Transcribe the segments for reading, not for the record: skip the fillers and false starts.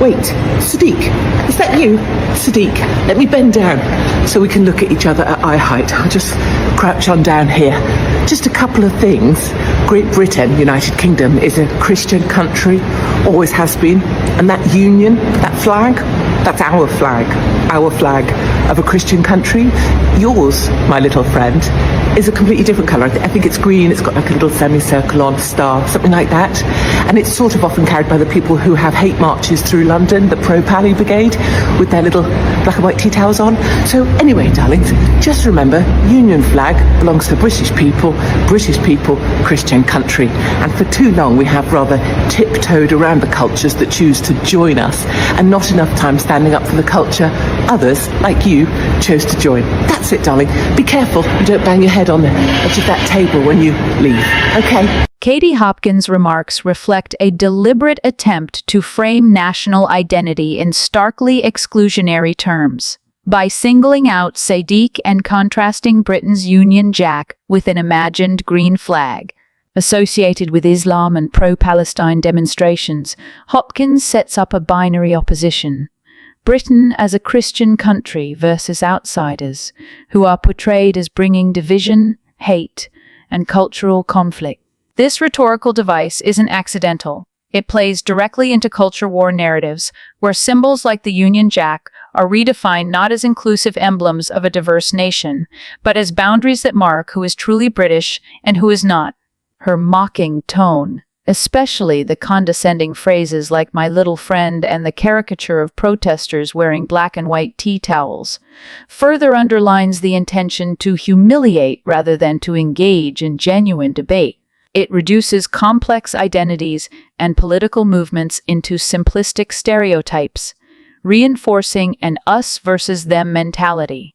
Wait, Sadiq, is that you? Sadiq, let me bend down so we can look at each other at eye height. I'll just crouch on down here. Just a couple of things. Great Britain, United Kingdom, is a Christian country, always has been. And that union, that flag, that's our flag of a Christian country. Yours, my little friend, is a completely different colour. I think it's green, it's got like a little semicircle on, star, something like that. And it's sort of often carried by the people who have hate marches through London, the Pro-Pally Brigade, with their little black and white tea towels on. So anyway, darlings, just remember, Union flag belongs to British people, Christian country. And for too long we have rather tiptoed around the cultures that choose to join us, and not enough time standing up for the culture others, like you, chose to join. That's it, darling. Be careful you don't bang your head on the edge of that table when you leave, okay? Katie Hopkins' remarks reflect a deliberate attempt to frame national identity in starkly exclusionary terms. By singling out Sadiq and contrasting Britain's Union Jack with an imagined green flag, associated with Islam and pro-Palestine demonstrations, Hopkins sets up a binary opposition. Britain as a Christian country versus outsiders, who are portrayed as bringing division, hate, and cultural conflict. This rhetorical device isn't accidental. It plays directly into culture war narratives, where symbols like the Union Jack are redefined not as inclusive emblems of a diverse nation, but as boundaries that mark who is truly British and who is not. Her mocking tone, especially the condescending phrases like "my little friend" and the caricature of protesters wearing black and white tea towels, further underlines the intention to humiliate rather than to engage in genuine debate. It reduces complex identities and political movements into simplistic stereotypes, reinforcing an us versus them mentality.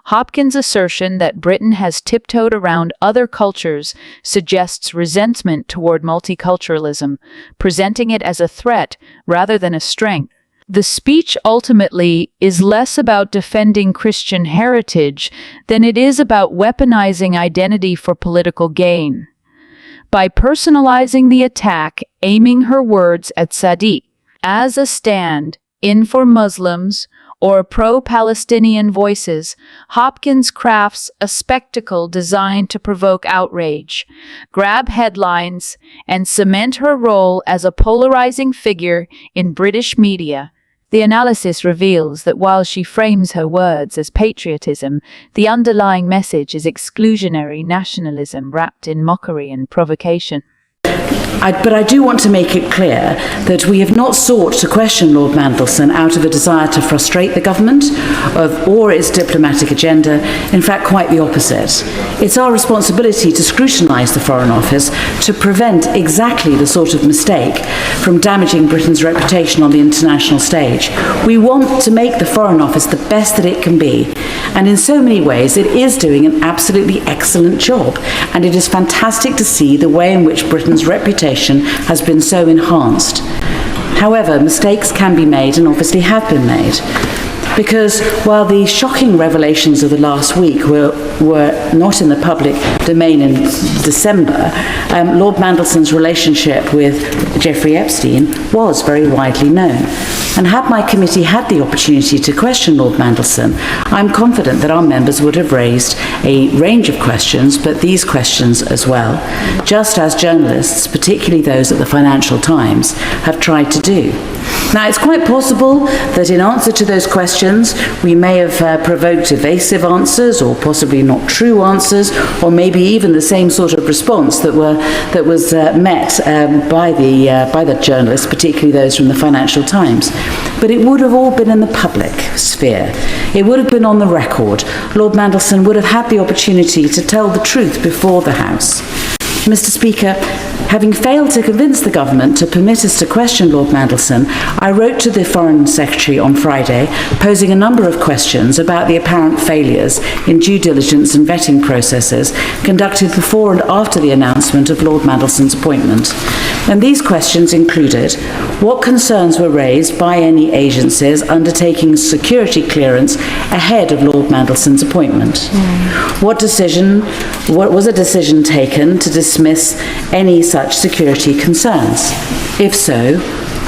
Hopkins' assertion that Britain has tiptoed around other cultures suggests resentment toward multiculturalism, presenting it as a threat rather than a strength. The speech ultimately is less about defending Christian heritage than it is about weaponizing identity for political gain. By personalizing the attack, aiming her words at Sadiq as a stand-in for Muslims or pro-Palestinian voices, Hopkins crafts a spectacle designed to provoke outrage, grab headlines, and cement her role as a polarizing figure in British media. The analysis reveals that while she frames her words as patriotism, the underlying message is exclusionary nationalism wrapped in mockery and provocation. But I do want to make it clear that we have not sought to question Lord Mandelson out of a desire to frustrate the government or its diplomatic agenda. In fact, quite the opposite. It's our responsibility to scrutinise the Foreign Office to prevent exactly the sort of mistake from damaging Britain's reputation on the international stage. We want to make the Foreign Office the best that it can be, and in so many ways it is doing an absolutely excellent job, and it is fantastic to see the way in which Britain's reputation has been so enhanced. However, mistakes can be made, and obviously have been made, because while the shocking revelations of the last week were not in the public domain in December, Lord Mandelson's relationship with Jeffrey Epstein was very widely known. And had my committee had the opportunity to question Lord Mandelson, I'm confident that our members would have raised a range of questions, but these questions as well, just as journalists, particularly those at the Financial Times, have tried to do. Now, it's quite possible that in answer to those questions, we may have provoked evasive answers, or possibly not true answers, or maybe even the same sort of response that was met by the journalists, particularly those from the Financial Times. But it would have all been in the public sphere. It would have been on the record. Lord Mandelson would have had the opportunity to tell the truth before the House. Mr. Speaker, having failed to convince the government to permit us to question Lord Mandelson, I wrote to the Foreign Secretary on Friday, posing a number of questions about the apparent failures in due diligence and vetting processes conducted before and after the announcement of Lord Mandelson's appointment. And these questions included: what concerns were raised by any agencies undertaking security clearance ahead of Lord Mandelson's appointment? What was a decision taken to dismiss any such security concerns? If so,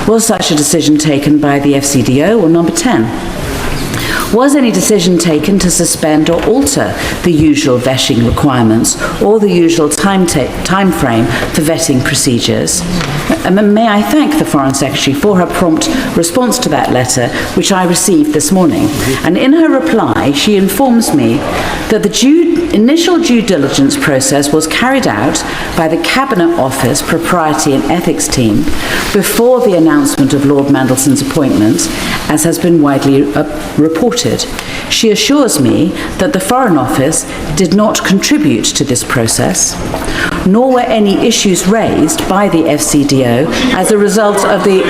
Was such a decision taken by the FCDO? Or number 10, was any decision taken to suspend or alter the usual vetting requirements or the usual time frame for vetting procedures? And may I thank the Foreign Secretary for her prompt response to that letter, which I received this morning. And in her reply, she informs me that the initial due diligence process was carried out by the Cabinet Office Propriety and Ethics team before the announcement of Lord Mandelson's appointment, as has been widely reported. She assures me that the Foreign Office did not contribute to this process, nor were any issues raised by the FCDO as a result of the...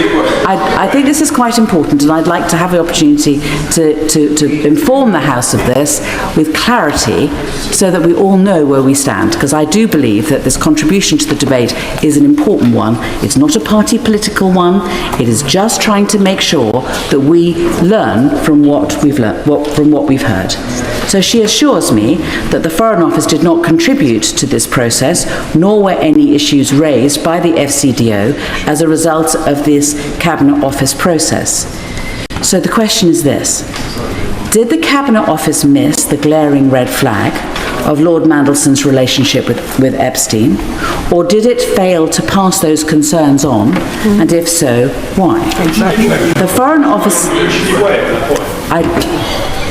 I think this is quite important, and I'd like to have the opportunity to inform the House of this with clarity so that we all know where we stand, because I do believe that this contribution to the debate is an important one. It's not a party political one. It is just trying to make sure that we learn from what we've heard. So she assures me that the Foreign Office did not contribute to this process, nor were any issues raised by the FCDO as a result of this Cabinet Office process. So the question is this: did the Cabinet Office miss the glaring red flag of Lord Mandelson's relationship with Epstein, or did it fail to pass those concerns on, and if so, why? Exactly. The Foreign Office...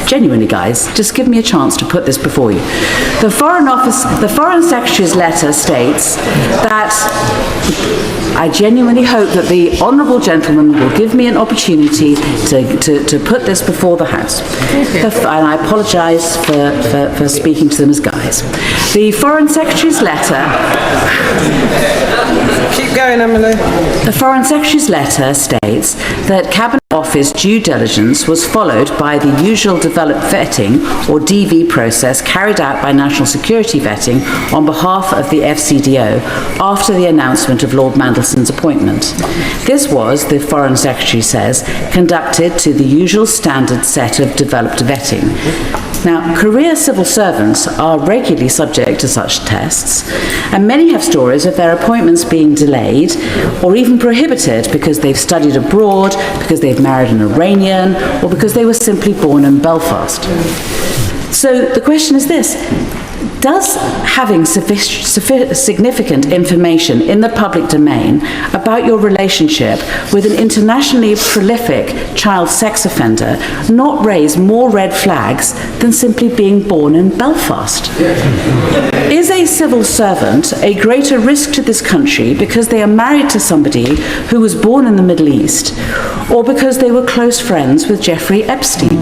Genuinely, guys, just give me a chance to put this before you. The Foreign Secretary's letter states that I genuinely hope that the honourable gentleman will give me an opportunity to put this before the House. And I apologise for speaking to them as guys. The Foreign Secretary's letter... Keep going, Emily. The Foreign Secretary's letter states that Cabinet Office due diligence was followed by the usual developed vetting, or DV process, carried out by National Security Vetting on behalf of the FCDO after the announcement of Lord Mandelson's appointment. This was, the Foreign Secretary says, conducted to the usual standard set of developed vetting. Now, career civil servants are regularly subject to such tests, and many have stories of their appointments being delayed or even prohibited because they've studied abroad, because they've married an Iranian, or because they were simply born in Belfast. So the question is this: does having significant information in the public domain about your relationship with an internationally prolific child sex offender not raise more red flags than simply being born in Belfast? Is a civil servant a greater risk to this country because they are married to somebody who was born in the Middle East, or because they were close friends with Jeffrey Epstein?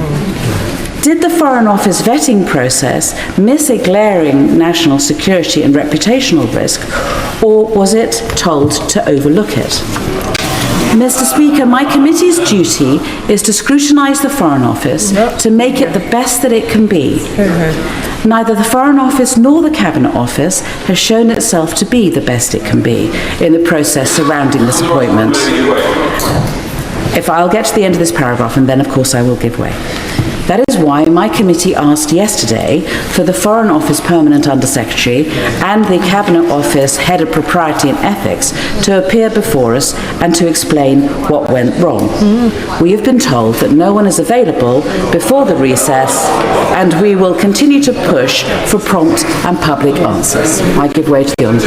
Did the Foreign Office vetting process miss a glaring national security and reputational risk, or was it told to overlook it? Mr. Speaker, my committee's duty is to scrutinise the Foreign Office to make it the best that it can be. Neither the Foreign Office nor the Cabinet Office has shown itself to be the best it can be in the process surrounding this appointment. If I'll get to the end of this paragraph, and then of course I will give way. That is why my committee asked yesterday for the Foreign Office Permanent Undersecretary and the Cabinet Office Head of Propriety and Ethics to appear before us and to explain what went wrong. We have been told that no one is available before the recess, and we will continue to push for prompt and public answers. I give way to the Honourable.